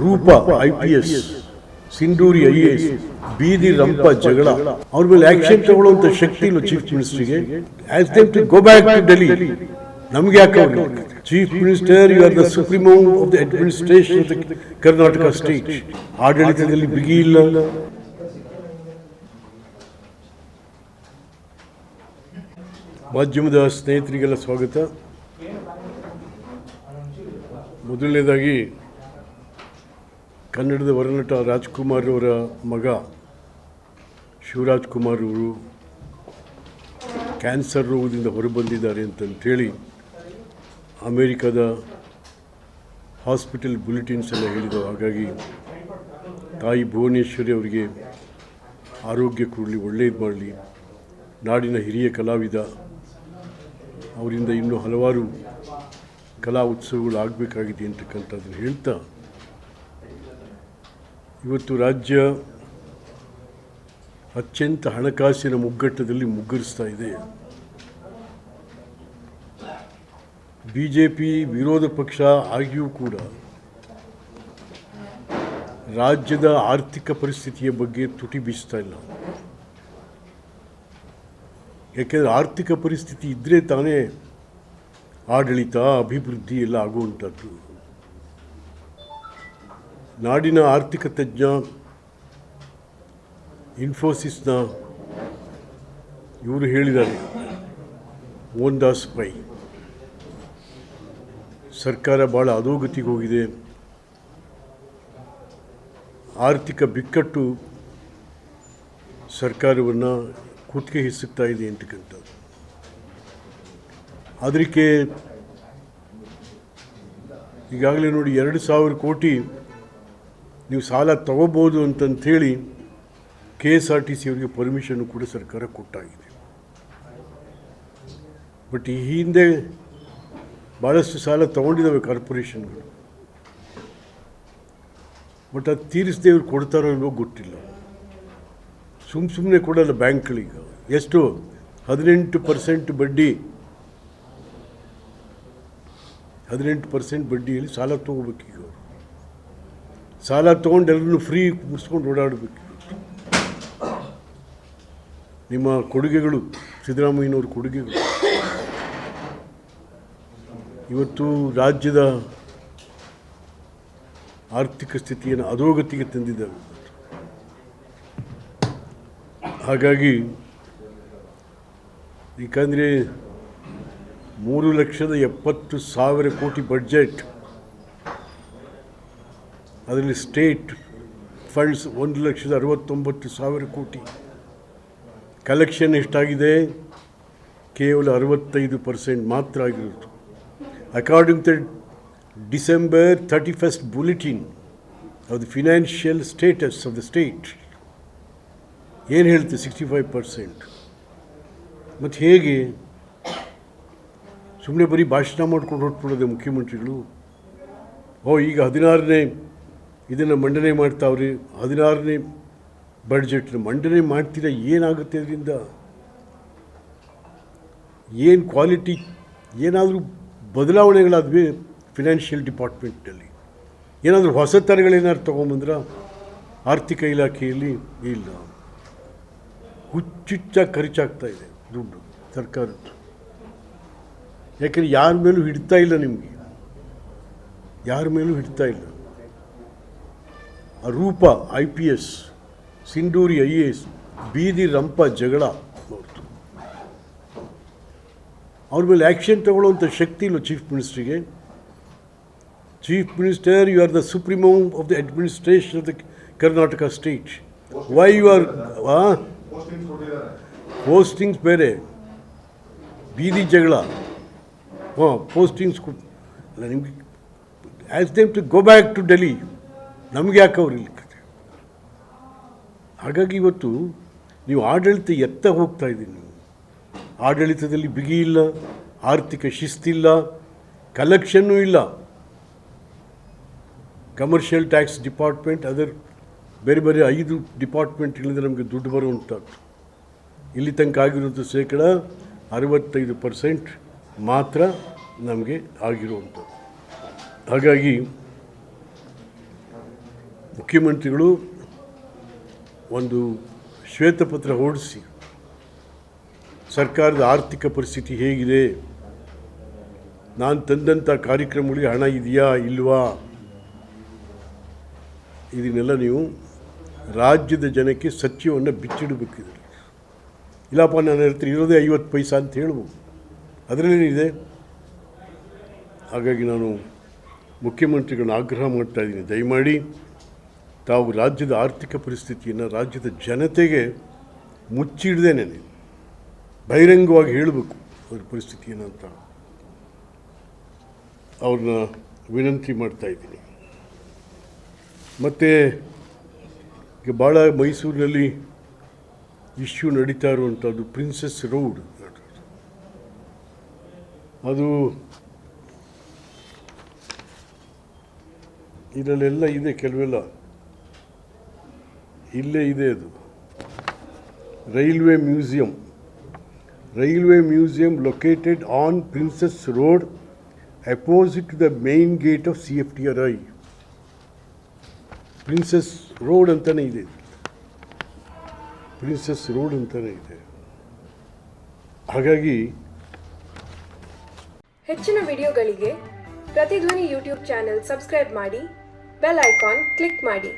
ರೂಪ IPS, Sindhuri IAS, ಬೀದಿ ರಂಪ ಜಗಳ, ಅವ್ರ ಮೇಲೆ ಆಕ್ಷನ್ ತಗೊಳ್ಳುವಂತ ಶಕ್ತಿ ಇಲ್ಲ ಚೀಫ್ ಮಿನಿಸ್ಟರ್ಗೆ. Ask them to go back to Delhi. ನಮ್ಗೆ ಯಾಕೆ chief minister, you are the supremo of the administration of the Karnataka state. ಆಡಳಿತದಲ್ಲಿ ಬಿಗಿ ಇಲ್ಲ. ಮಾಧ್ಯಮದ ಸ್ನೇಹಿತರಿಗೆಲ್ಲ ಸ್ವಾಗತ. ಮೊದಲನೇದಾಗಿ ಕನ್ನಡದ ವರನಟ ರಾಜ್ಕುಮಾರ್ ಅವರ ಮಗ ಶಿವರಾಜ್ ಕುಮಾರ್ ಅವರು ಕ್ಯಾನ್ಸರ್ ರೋಗದಿಂದ ಹೊರಬಂದಿದ್ದಾರೆ ಅಂತಂತೇಳಿ ಅಮೇರಿಕಾದ ಹಾಸ್ಪಿಟಲ್ ಬುಲೆಟಿನ್ಸ್ ಎಲ್ಲ ಹೇಳಿದವು. ಹಾಗಾಗಿ ತಾಯಿ ಭುವನೇಶ್ವರಿ ಅವರಿಗೆ ಆರೋಗ್ಯ ಕೊಡಲಿ, ಒಳ್ಳೆಯದು ಮಾಡಲಿ. ನಾಡಿನ ಹಿರಿಯ ಕಲಾವಿದ, ಅವರಿಂದ ಇನ್ನೂ ಹಲವಾರು ಕಲಾ ಉತ್ಸವಗಳು ಆಗಬೇಕಾಗಿದೆ ಅಂತಕ್ಕಂಥದ್ದನ್ನು ಹೇಳ್ತಾ, ಇವತ್ತು ರಾಜ್ಯ ಅತ್ಯಂತ ಹಣಕಾಸಿನ ಮುಗ್ಗಟ್ಟದಲ್ಲಿ ಮುಗ್ಗರಿಸ್ತಾ ಇದೆ. BJP ವಿರೋಧ ಪಕ್ಷ ಆಗಿಯೂ ಕೂಡ ರಾಜ್ಯದ ಆರ್ಥಿಕ ಪರಿಸ್ಥಿತಿಯ ಬಗ್ಗೆ ತುಟಿ ಬೀಸ್ತಾ ಇಲ್ಲ. ಯಾಕೆಂದರೆ ಆರ್ಥಿಕ ಪರಿಸ್ಥಿತಿ ಇದ್ದರೆ ತಾನೇ ಆಡಳಿತ, ಅಭಿವೃದ್ಧಿ ಎಲ್ಲ ಆಗುವಂಥದ್ದು. ನಾಡಿನ ಆರ್ಥಿಕ ತಜ್ಞ ಇನ್ಫೋಸಿಸ್ನ ಇವರು ಹೇಳಿದ್ದಾರೆ, ಮೋಹನ್ದಾಸ್ ಪೈ, ಸರ್ಕಾರ ಭಾಳ ಅಧೋಗತಿಗೆ ಹೋಗಿದೆ, ಆರ್ಥಿಕ ಬಿಕ್ಕಟ್ಟು ಸರ್ಕಾರವನ್ನು ಕುತ್ತಿಗೆ ಹಿಸುತ್ತಾ ಇದೆ ಅಂತಕ್ಕಂಥದ್ದು. ಅದಕ್ಕೆ ಈಗಾಗಲೇ ನೋಡಿ 2,000 ಕೋಟಿ ನೀವು ಸಾಲ ತಗೋಬೋದು ಅಂತಂಥೇಳಿ KSRTC ಅವರಿಗೆ ಪರ್ಮಿಷನ್ನು ಕೂಡ ಸರ್ಕಾರ ಕೊಟ್ಟಾಗಿದೆ. ಬಟ್ ಈ ಹಿಂದೆ ಭಾಳಷ್ಟು ಸಾಲ ತೊಗೊಂಡಿದ್ದಾವೆ ಕಾರ್ಪೊರೇಷನ್ಗಳು. ಬಟ್ ಅದು ತೀರಿಸದೆ ಇವ್ರು ಕೊಡ್ತಾರೋ ಇಲ್ವೋ ಗೊತ್ತಿಲ್ಲ. ಸುಮ್ಮನೆ ಕೊಡಲ್ಲ ಬ್ಯಾಂಕ್ಗಳಿಗೆ. ಎಷ್ಟು? 18% ಬಡ್ಡಿ, 18% ಬಡ್ಡಿಯಲ್ಲಿ ಸಾಲ ತೊಗೋಬೇಕೀಗ. ಅವರು ಸಾಲ ತೊಗೊಂಡು ಎಲ್ಲರೂ ಫ್ರೀ ಮುಗಿಸ್ಕೊಂಡು ಓಡಾಡಬೇಕು. ನಿಮ್ಮ ಕೊಡುಗೆಗಳು, ಸಿದ್ದರಾಮಯ್ಯನವ್ರ ಕೊಡುಗೆಗಳು ಇವತ್ತು ರಾಜ್ಯದ ಆರ್ಥಿಕ ಸ್ಥಿತಿಯನ್ನು ಅಧೋಗತಿಗೆ ತಂದಿದ್ದಾವೆ. ಹಾಗಾಗಿ ಏಕೆಂದರೆ 3,70,000 ಕೋಟಿ ಬಡ್ಜೆಟ್, ಅದರಲ್ಲಿ ಸ್ಟೇಟ್ ಫಂಡ್ಸ್ 1,69,000 ಕೋಟಿ. ಕಲೆಕ್ಷನ್ ಎಷ್ಟಾಗಿದೆ? ಕೇವಲ 65% ಮಾತ್ರ ಆಗಿರೋದು. According to December 31st bulletin of the financial status of the state ಏನು ಹೇಳ್ತೆ? 65%. ಮತ್ತು ಹೇಗೆ ಸುಮ್ಮನೆ ಬರೀ ಭಾಷಣ ಮಾಡ್ಕೊಂಡು ಹೊರಟ್ಬಿಡೋದೆ ಮುಖ್ಯಮಂತ್ರಿಗಳು? ಈಗ 16ನೇ ಇದನ್ನು ಮಂಡನೆ ಮಾಡ್ತಾವ್ರಿ. 16ನೇ ಬಡ್ಜೆಟ್ನ ಮಂಡನೆ ಮಾಡ್ತೀರಾ, ಏನಾಗುತ್ತೆ ಅದರಿಂದ? ಏನು ಕ್ವಾಲಿಟಿ, ಏನಾದರೂ ಬದಲಾವಣೆಗಳಾದ್ವಿ ಫಿನಾನ್ಷಿಯಲ್ ಡಿಪಾರ್ಟ್ಮೆಂಟಲ್ಲಿ? ಏನಾದರೂ ಹೊಸ ಥರಗಳೇನಾದ್ರು ತೊಗೊಂಬಂದ್ರೆ ಆರ್ಥಿಕ ಇಲಾಖೆಯಲ್ಲಿ ಇಲ್ಲ. ಹುಚ್ಚುಚ್ಚಾಗಿ ಖರ್ಚಾಗ್ತಾ ಇದೆ ದುಡ್ಡು ಸರ್ಕಾರದ್ದು. ಯಾಕೆಂದರೆ ಯಾರ ಮೇಲೂ ಹಿಡ್ತಾ ಇಲ್ಲ, ನಿಮಗೆ ಯಾರ ಮೇಲೂ ಹಿಡ್ತಾ ಇಲ್ಲ. ರೂಪ IPS, ಸಿಂಧೂರಿ IAS, ಬೀದಿ ರಂಪ ಜಗಳ, ಅವ್ರ ಮೇಲೆ ಆ್ಯಕ್ಷನ್ ತಗೊಳ್ಳುವಂಥ ಶಕ್ತಿ ಇಲ್ಲ ಚೀಫ್ ಮಿನಿಸ್ಟ್ರಿಗೆ. Chief minister, you are the supremo of the administration of the Karnataka state. Why you are postings ಬೇರೆ, ಬೀದಿ ಜಗಳ, ಪೋಸ್ಟಿಂಗ್ಸ್ ಅಲ್ಲ ನಿಮಗೆ. Ask them to go back to Delhi. ನಮ್ಗೆ ಯಾಕೆ ಅವ್ರು ಇಲ್ಲಿ? ಹಾಗಾಗಿ ಇವತ್ತು ನೀವು ಆಡಳಿತ ಎತ್ತ ಹೋಗ್ತಾ ಇದ್ದೀನಿ. ನೀವು ಆಡಳಿತದಲ್ಲಿ ಬಿಗಿ ಇಲ್ಲ, ಆರ್ಥಿಕ ಶಿಸ್ತಿಲ್ಲ, ಕಲೆಕ್ಷನ್ನೂ ಇಲ್ಲ. ಕಮರ್ಷಿಯಲ್ ಟ್ಯಾಕ್ಸ್ ಡಿಪಾರ್ಟ್ಮೆಂಟ್, ಅದರ್ ಬೇರೆ ಬೇರೆ 5 ಡಿಪಾರ್ಟ್ಮೆಂಟ್ಗಳಿಂದ ನಮಗೆ ದುಡ್ಡು ಬರುವಂಥದ್ದು. ಇಲ್ಲಿ ತನಕ ಆಗಿರೋದು 65% ಮಾತ್ರ ನಮಗೆ ಆಗಿರುವಂಥದ್ದು. ಹಾಗಾಗಿ ಮುಖ್ಯಮಂತ್ರಿಗಳು ಒಂದು ಶ್ವೇತಪತ್ರ ಹೊರಡಿಸಿ ಸರ್ಕಾರದ ಆರ್ಥಿಕ ಪರಿಸ್ಥಿತಿ ಹೇಗಿದೆ, ನಾನು ತಂದಂಥ ಕಾರ್ಯಕ್ರಮಗಳಿಗೆ ಹಣ ಇದೆಯಾ ಇಲ್ವಾ, ಇದನ್ನೆಲ್ಲ ನೀವು ರಾಜ್ಯದ ಜನಕ್ಕೆ ಸತ್ಯವನ್ನು ಬಿಚ್ಚಿಡಬೇಕಿದೆ. ಇಲ್ಲಪ್ಪ ನನ್ನ ಹತ್ರ ಇರೋದೇ 50 ಪೈಸಾ ಅಂತ ಹೇಳ್ಬೋದು, ಅದರಲ್ಲೇನಿದೆ. ಹಾಗಾಗಿ ನಾನು ಮುಖ್ಯಮಂತ್ರಿಗಳನ್ನ ಆಗ್ರಹ ಮಾಡ್ತಾ ಇದ್ದೀನಿ, ದಯಮಾಡಿ ತಾವು ರಾಜ್ಯದ ಆರ್ಥಿಕ ಪರಿಸ್ಥಿತಿಯನ್ನು ರಾಜ್ಯದ ಜನತೆಗೆ ಮುಚ್ಚಿಡ್ದೇನೆ ಬಹಿರಂಗವಾಗಿ ಹೇಳಬೇಕು ಅವ್ರ ಪರಿಸ್ಥಿತಿ ಏನಂತ ಅವ್ರನ್ನ ವಿನಂತಿ ಮಾಡ್ತಾಯಿದ್ದೀನಿ. ಮತ್ತು ಈಗ ಭಾಳ ಮೈಸೂರಿನಲ್ಲಿ ಇಶ್ಯೂ ನಡೀತಾ ಇರುವಂಥದ್ದು ಪ್ರಿನ್ಸಸ್ ರೋಡ್. ಅದು ಇದರಲ್ಲೆಲ್ಲ ಇದೆ, ಕೆಲವೆಲ್ಲ ಇಲ್ಲೇ ಇದೆ. ಅದು railway museum located on Princess Road opposite to the main gate of CFTRI. Princess Road ಅಂತಲೇ ಇದೆ, ಪ್ರಿನ್ಸಸ್ ರೋಡ್ ಅಂತಲೇ ಇದೆ. ಹಾಗಾಗಿ ಹೆಚ್ಚಿನ ವಿಡಿಯೋಗಳಿಗೆ ಪ್ರತಿಧ್ವನಿ ಯೂಟ್ಯೂಬ್ ಚಾನೆಲ್ ಸಬ್ಸ್ಕ್ರೈಬ್ ಮಾಡಿ, ಬೆಲ್ ಐಕಾನ್ ಕ್ಲಿಕ್ ಮಾಡಿ.